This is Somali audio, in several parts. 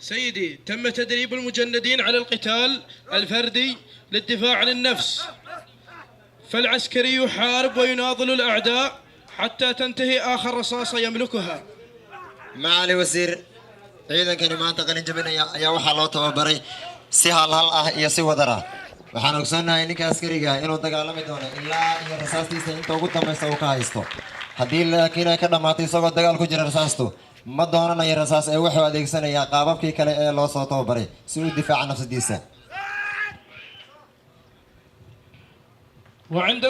سيدي، تم تدريب المجندين على القتال الفردي للدفاع عن النفس، فالعسكري يحارب ويناضل الأعداء حتى تنتهي آخر رصاصة يملكها. معالي وزير، ciidankani maanta qalin jabinaya ayaa waxaa loo tababaray si halhal ah iyo si wadar ah. waxaan ogsoonahay ninka askariga inuu dagaalami doono ilaa iyo rasaastiisa inta ugu dambaysa uu ka haysto. haddii laakiin ay ka dhammaatay isagoo dagaal ku jira rasaastu, ma doonanayo rasaas ee wuxuu adeegsanayaa qaababkii kale ee loo soo tababaray si uu difaaca nafsadiisa. وعند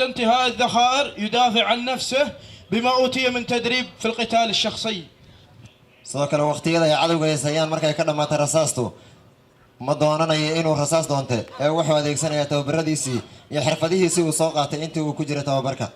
انتهاء الذخائر يدافع عن نفسه بما أوتي من تدريب في القتال الشخصي. sidoo kale waqtiyada ay cadowga haysayaan markay ka dhammaatay rasaastu, ma doonanayo inuu rasaas doonte ee wuxuu adeegsanayaa tababaradiisii iyo xirfadihiisii uu soo qaatay intii uu ku jiray tababarka.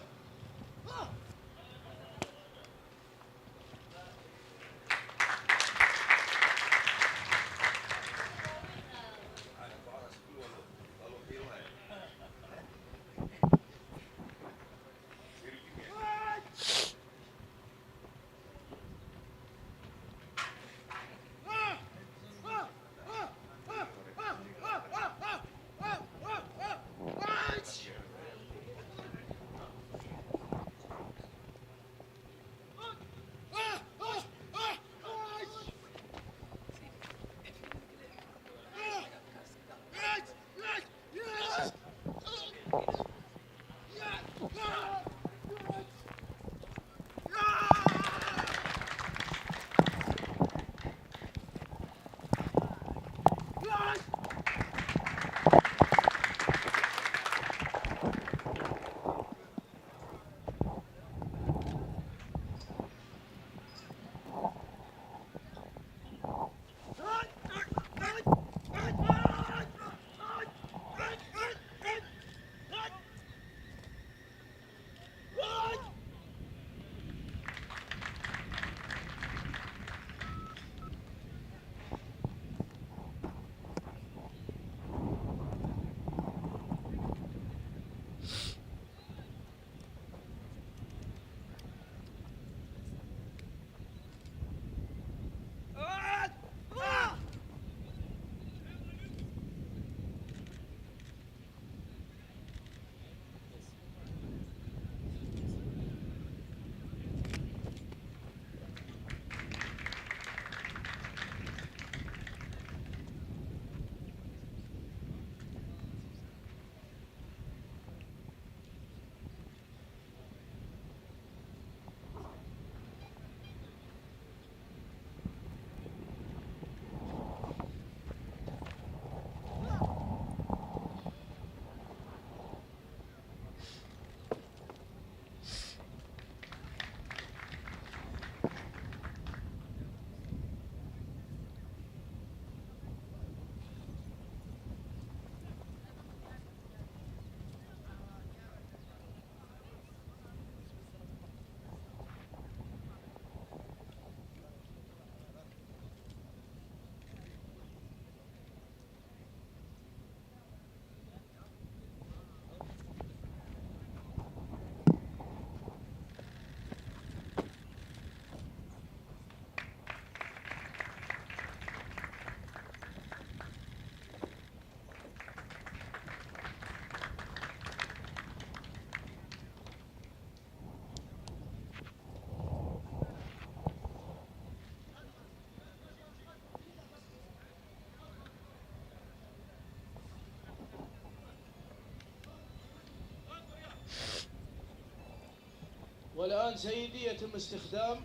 والآن سيدي يتم استخدام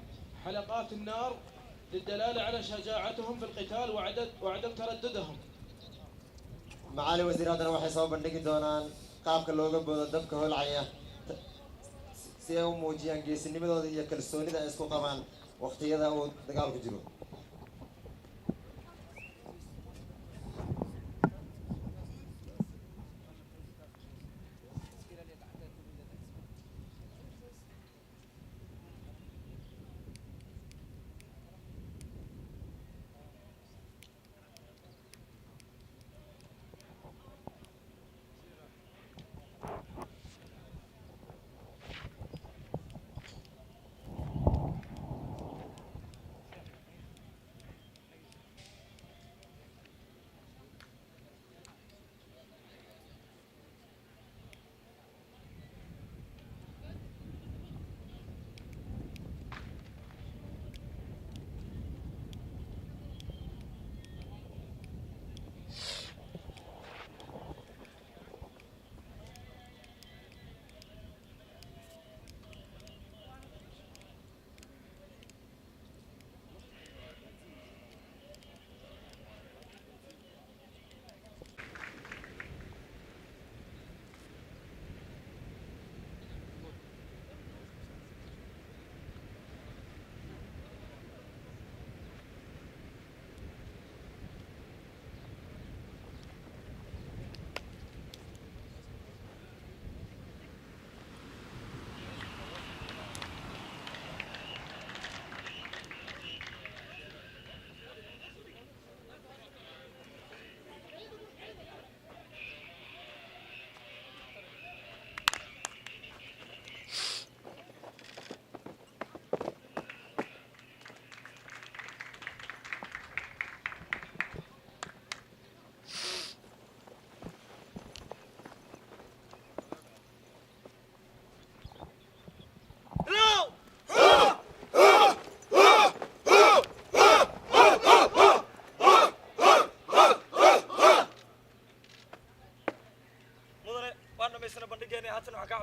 حلقات النار للدلالة على شجاعتهم في القتال وعدم ترددهم. معالي وزير هذا waxay soo bandhigi doonaan qaabka looga boodo dabka holcaya si ay u muujiyaan geesinimadooda iyo kalsoonida ay isku qabaan waqtiyada uu dagaalku jiro.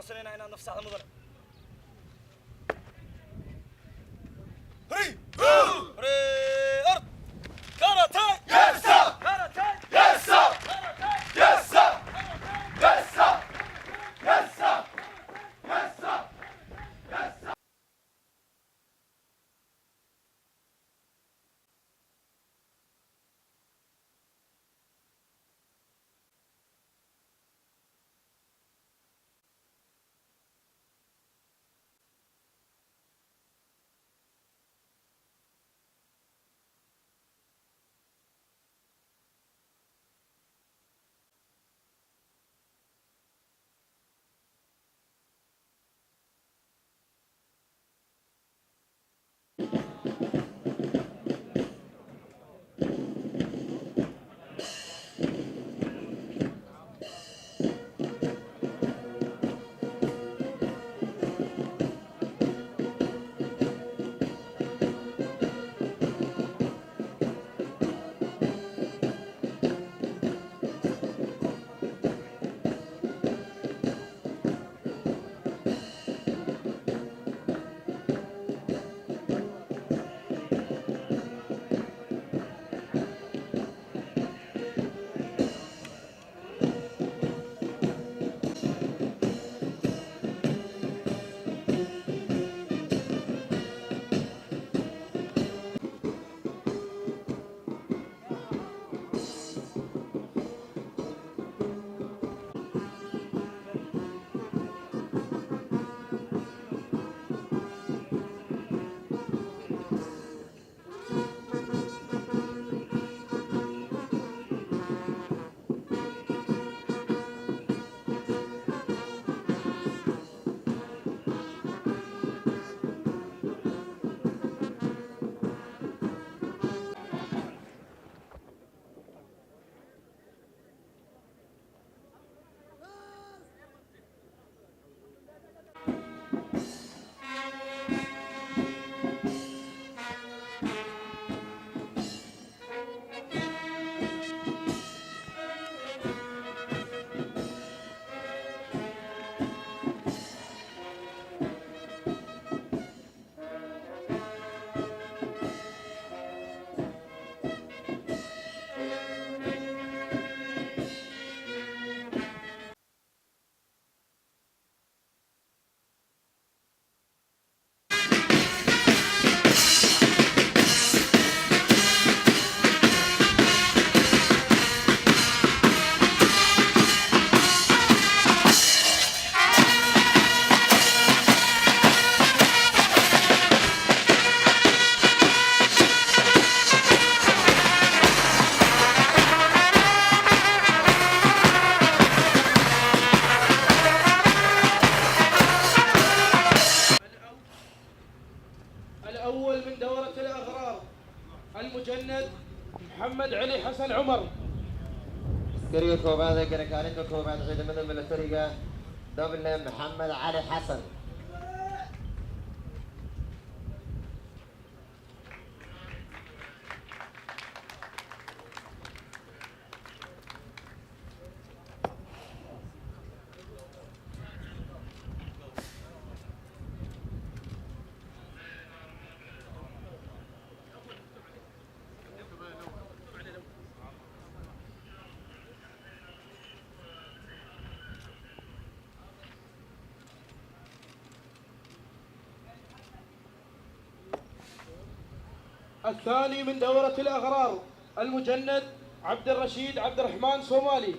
codsanayna inaad nafsaada mudane hurry hurry ard karate yes sir karate yes sir karate yes sir yes sir yes sir yes sir yes sir الأول من دورة الأغرار المجند محمد علي حسن عمر. askariga koobaad ee garakaalinta koobaad ciidamada milatariga dable maxamed cali xasan. الثاني من دورة الأغرار المجند عبد الرشيد عبد الرحمن صومالي.